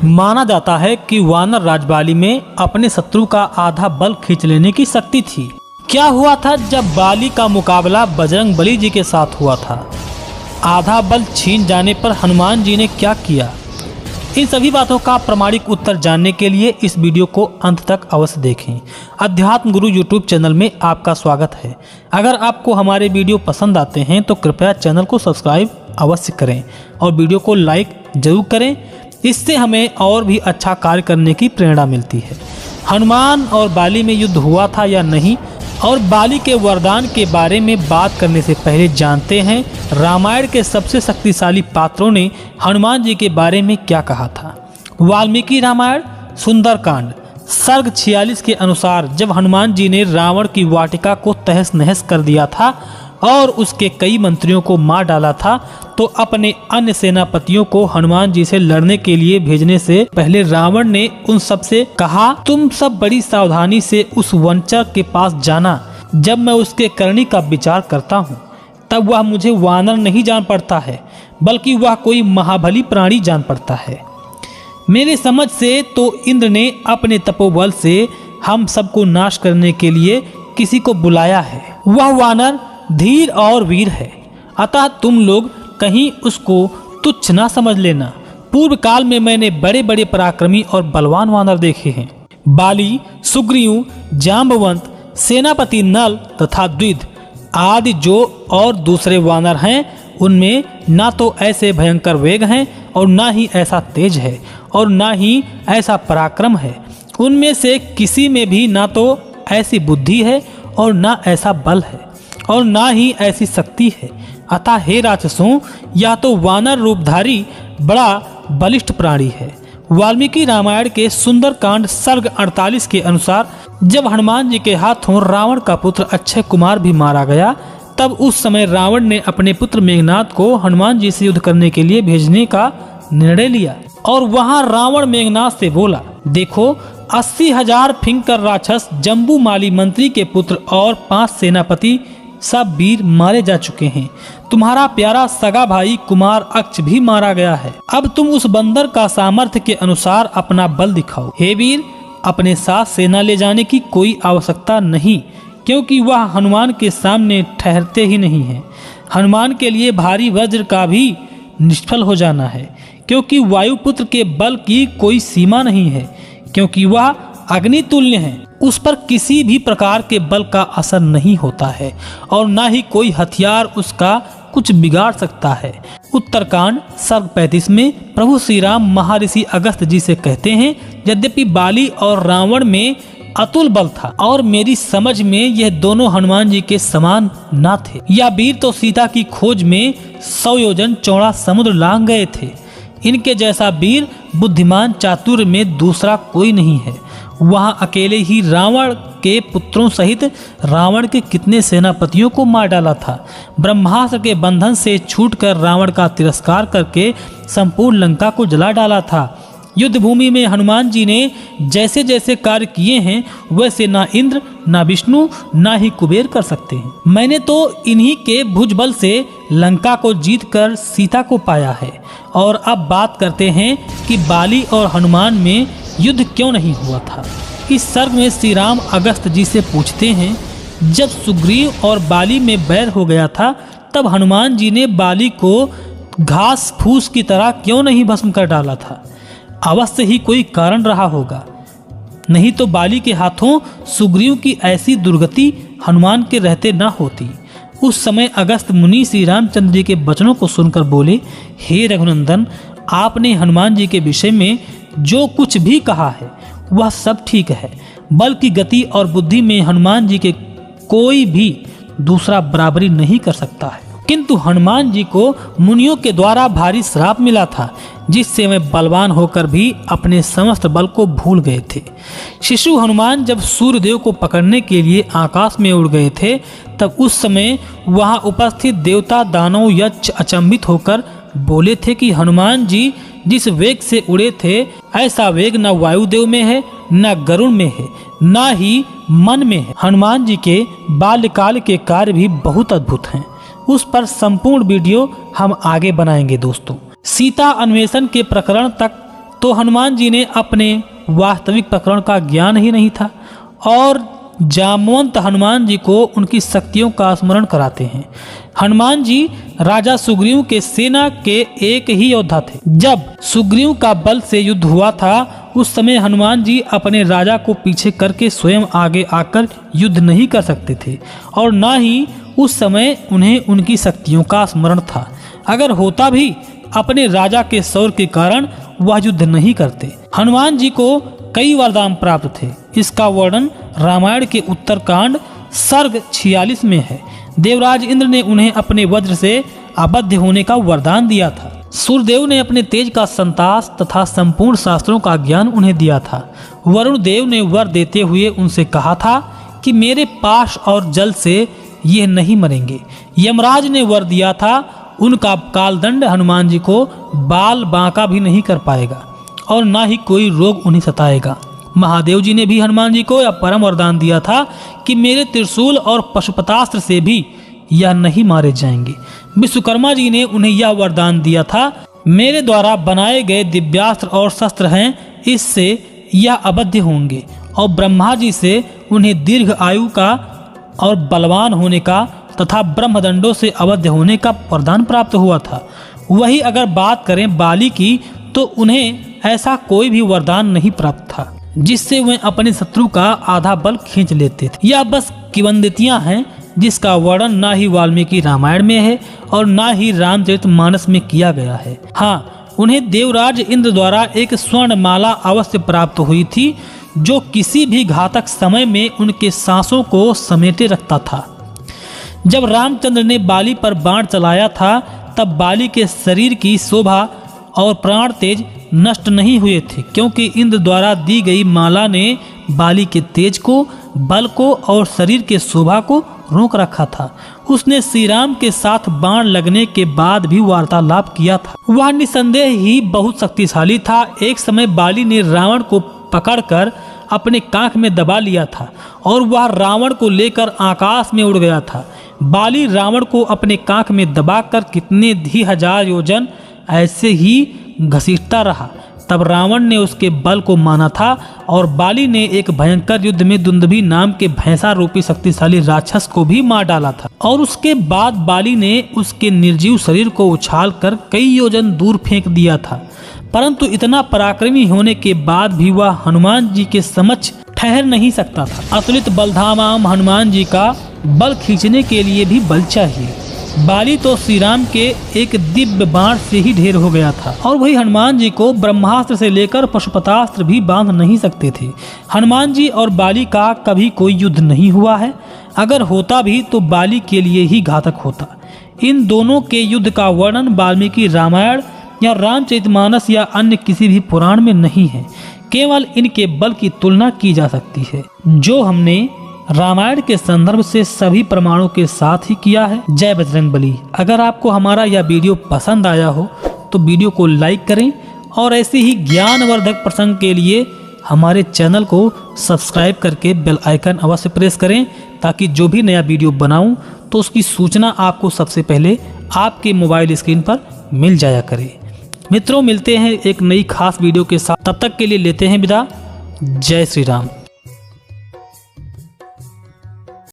माना जाता है कि वानर राज बाली में अपने शत्रु का आधा बल खींच लेने की शक्ति थी। क्या हुआ था जब बाली का मुकाबला बजरंग बली जी के साथ हुआ था? आधा बल छीन जाने पर हनुमान जी ने क्या किया? इन सभी बातों का प्रामाणिक उत्तर जानने के लिए इस वीडियो को अंत तक अवश्य देखें। अध्यात्म गुरु यूट्यूब चैनल में आपका स्वागत है। अगर आपको हमारे वीडियो पसंद आते हैं तो कृपया चैनल को सब्सक्राइब अवश्य करें और वीडियो को लाइक जरूर करें। इससे हमें और भी अच्छा कार्य करने की प्रेरणा मिलती है। हनुमान और बाली में युद्ध हुआ था या नहीं, और बाली के वरदान के बारे में बात करने से पहले जानते हैं रामायण के सबसे शक्तिशाली पात्रों ने हनुमान जी के बारे में क्या कहा था। वाल्मीकि रामायण सुंदरकांड सर्ग 46 के अनुसार जब हनुमान जी ने रावण की वाटिका को तहस नहस कर दिया था और उसके कई मंत्रियों को मार डाला था, तो अपने अन्य सेनापतियों को हनुमान जी से लड़ने के लिए भेजने से पहले रावण ने उन सब से कहा, तुम सब बड़ी सावधानी से उस वंचक के पास जाना। जब मैं उसके करनी का विचार करता हूँ तब वह मुझे वानर नहीं जान पड़ता है, बल्कि वह कोई महाबली प्राणी जान पड़ता है। मेरे समझ से तो इंद्र ने अपने तपोबल से हम सबको नाश करने के लिए किसी को बुलाया है। वह वानर धीर और वीर है, अतः तुम लोग कहीं उसको तुच्छ ना समझ लेना। पूर्व काल में मैंने बड़े बड़े पराक्रमी और बलवान वानर देखे हैं। बाली, सुग्रीव, जाम्बवंत, सेनापति नल तथा द्विध आदि जो और दूसरे वानर हैं, उनमें ना तो ऐसे भयंकर वेग हैं और ना ही ऐसा तेज है और ना ही ऐसा पराक्रम है। उनमें से किसी में भी ना तो ऐसी बुद्धि है और ना ऐसा बल है और ना ही ऐसी शक्ति है। अतः हे राक्षसों, यह तो वानर रूपधारी बड़ा बलिष्ठ प्राणी है। वाल्मीकि रामायण के सुंदरकांड सर्ग 48 के अनुसार जब हनुमान जी के हाथों रावण का पुत्र अक्षय कुमार भी मारा गया, तब उस समय रावण ने अपने पुत्र मेघनाद को हनुमान जी से युद्ध करने के लिए भेजने का निर्णय लिया। और वहां रावण मेघनाद से बोला, देखो 80,000 फिंकर राक्षस, जम्बू माली मंत्री के पुत्र और 5 सेनापति सब वीर मारे जा चुके हैं। तुम्हारा प्यारा सगा भाई कुमार अक्ष भी मारा गया है। अब तुम उस बंदर का सामर्थ्य के अनुसार अपना बल दिखाओ। हे वीर, अपने साथ सेना ले जाने की कोई आवश्यकता नहीं, क्योंकि वह हनुमान के सामने ठहरते ही नहीं है। हनुमान के लिए भारी वज्र का भी निष्फल हो जाना है, क्योंकि वायुपुत्र के बल की कोई सीमा नहीं है, क्योंकि वह अग्नि तुल्य है। उस पर किसी भी प्रकार के बल का असर नहीं होता है और ना ही कोई हथियार उसका कुछ बिगाड़ सकता है। उत्तरकांड सर्ग 35 में प्रभु श्री राम महर्षि अगस्त्य जी से कहते हैं, यद्यपि बाली और रावण में अतुल बल था और मेरी समझ में यह दोनों हनुमान जी के समान न थे। यह वीर तो सीता की खोज में 100 योजन चौड़ा समुद्र लांघ गए थे। इनके जैसा वीर बुद्धिमान चातुर्य में दूसरा कोई नहीं है। वहां अकेले ही रावण के पुत्रों सहित रावण के कितने सेनापतियों को मार डाला था। ब्रह्मास्त्र के बंधन से छूटकर रावण का तिरस्कार करके संपूर्ण लंका को जला डाला था। युद्ध भूमि में हनुमान जी ने जैसे जैसे कार्य किए हैं, वैसे ना इंद्र, ना विष्णु, ना ही कुबेर कर सकते हैं। मैंने तो इन्हीं के भुजबल से लंका को जीतकर सीता को पाया है। और अब बात करते हैं कि बाली और हनुमान में युद्ध क्यों नहीं हुआ था। इस सर्ग में श्री राम अगस्त्य जी से पूछते हैं, जब सुग्रीव और बाली में बैर हो गया था, तब हनुमान जी ने बाली को घास फूस की तरह क्यों नहीं भस्म कर डाला था? अवश्य ही कोई कारण रहा होगा, नहीं तो बाली के हाथों सुग्रीव की ऐसी दुर्गति हनुमान के रहते न होती। उस समय अगस्त्य मुनि श्री रामचंद्र जी के वचनों को सुनकर बोले, हे रघुनंदन, आपने हनुमान जी के विषय में जो कुछ भी कहा है वह सब ठीक है। बल की गति और बुद्धि में हनुमान जी के कोई भी दूसरा बराबरी नहीं कर सकता है। किंतु हनुमान जी को मुनियों के द्वारा भारी श्राप मिला था, जिससे वे बलवान होकर भी अपने समस्त बल को भूल गए थे। शिशु हनुमान जब सूर्यदेव को पकड़ने के लिए आकाश में उड़ गए थे, तब उस समय वहां उपस्थित देवता, दानव, यक्ष अचंभित होकर बोले थे कि हनुमान जी जिस वेग से उड़े थे, ऐसा वेग न वायुदेव में है, न गरुड़ में है, न ही मन में है। हनुमान जी के बाल्यकाल के कार्य भी बहुत अद्भुत हैं। उस पर संपूर्ण वीडियो हम आगे बनाएंगे दोस्तों। सीता अन्वेषण के प्रकरण तक तो हनुमान जी ने अपने वास्तविक प्रकरण का ज्ञान ही नहीं था और जामवंत हनुमान जी को उनकी शक्तियों का स्मरण कराते हैं। हनुमान जी राजा सुग्रीव के सेना के एक ही योद्धा थे। जब सुग्रीव का बल से युद्ध हुआ था उस समय हनुमान जी अपने राजा को पीछे करके स्वयं आगे आकर युद्ध नहीं कर सकते थे और न ही उस समय उन्हें उनकी शक्तियों का स्मरण था। अगर होता भी अपने राजा के शौर्य के कारण वह युद्ध नहीं करते। हनुमान जी को कई वरदान प्राप्त थे। इसका वर्णन रामायण के उत्तरकांड सर्ग 46 में है। देवराज इंद्र ने उन्हें अपने वज्र से अबद्ध होने का वरदान दिया था। सूर्यदेव ने अपने तेज का संतास तथा संपूर्ण शास्त्रों का ज्ञान उन्हें दिया था। वरुण देव ने वर देते हुए उनसे कहा था कि मेरे पाश और जल से ये नहीं मरेंगे। यमराज ने वर दिया था उनका कालदंड हनुमान जी को बाल बांका भी नहीं कर पाएगा और ना ही कोई रोग उन्हें सताएगा। महादेव जी ने भी हनुमान जी को यह परम वरदान दिया था कि मेरे त्रिशूल और पशुपतास्त्र से भी यह नहीं मारे जाएंगे। विश्वकर्मा जी ने उन्हें यह वरदान दिया था मेरे द्वारा बनाए गए दिव्यास्त्र और शस्त्र हैं, इससे यह अबद्ध होंगे। और ब्रह्मा जी से उन्हें दीर्घ आयु का और बलवान होने का तथा ब्रह्मदंडों से अबद्ध होने का वरदान प्राप्त हुआ था। वही अगर बात करें बाली की तो उन्हें ऐसा कोई भी वरदान नहीं प्राप्त था जिससे वे अपने शत्रु का आधा बल खींच लेते थे। यह बस किंवदंतियां हैं जिसका वर्णन ना ही वाल्मीकि रामायण में है और ना ही रामचरितमानस में किया गया है। हाँ, उन्हें देवराज इंद्र द्वारा एक स्वर्ण माला अवश्य प्राप्त हुई थी जो किसी भी घातक समय में उनके सांसों को समेटे रखता था। जब रामचंद्र ने बाली पर बाण चलाया था तब बाली के शरीर की शोभा और प्राण तेज नष्ट नहीं हुए थे क्योंकि इंद्र द्वारा दी गई माला ने बाली के तेज को, बल को और शरीर के शोभा को रोक रखा था। उसने श्री राम के साथ बाण लगने के बाद भी वार्तालाप किया था। वह निसंदेह ही बहुत शक्तिशाली था। एक समय बाली ने रावण को पकड़कर अपने कांख में दबा लिया था और वह रावण को लेकर आकाश में उड़ गया था। बाली रावण को अपने कांख में दबाकर कितने ही हजार योजन ऐसे ही घसीटता रहा। तब रावण ने उसके बल को माना था और बाली ने एक भयंकर युद्ध में दुंदुभि नाम के भैंसा रूपी शक्तिशाली राक्षस को भी मार डाला था। और उसके बाद बाली ने उसके निर्जीव शरीर को उछालकर कई योजन दूर फेंक दिया था। परंतु इतना पराक्रमी होने के बाद भी वह हनुमान जी के समक्ष ठहर नहीं सकता था। अतुलित बलधामाम हनुमान जी का बल खींचने के लिए भी बल चाहिए। बाली तो श्री राम के एक दिव्य बाण से ही ढेर हो गया था और वही हनुमान जी को ब्रह्मास्त्र से लेकर पशुपतास्त्र भी बांध नहीं सकते थे। हनुमान जी और बाली का कभी कोई युद्ध नहीं हुआ है। अगर होता भी तो बाली के लिए ही घातक होता। इन दोनों के युद्ध का वर्णन वाल्मीकि रामायण या रामचरितमानस या अन्य किसी भी पुराण में नहीं है। केवल इनके बल की तुलना की जा सकती है जो हमने रामायण के संदर्भ से सभी प्रमाणों के साथ ही किया है। जय बजरंगबली। अगर आपको हमारा यह वीडियो पसंद आया हो तो वीडियो को लाइक करें और ऐसे ही ज्ञानवर्धक प्रसंग के लिए हमारे चैनल को सब्सक्राइब करके बेल आइकन अवश्य प्रेस करें ताकि जो भी नया वीडियो बनाऊं तो उसकी सूचना आपको सबसे पहले आपके मोबाइल स्क्रीन पर मिल जाया करे। मित्रों, मिलते हैं एक नई खास वीडियो के साथ। तब तक के लिए लेते हैं विदा। जय श्री राम।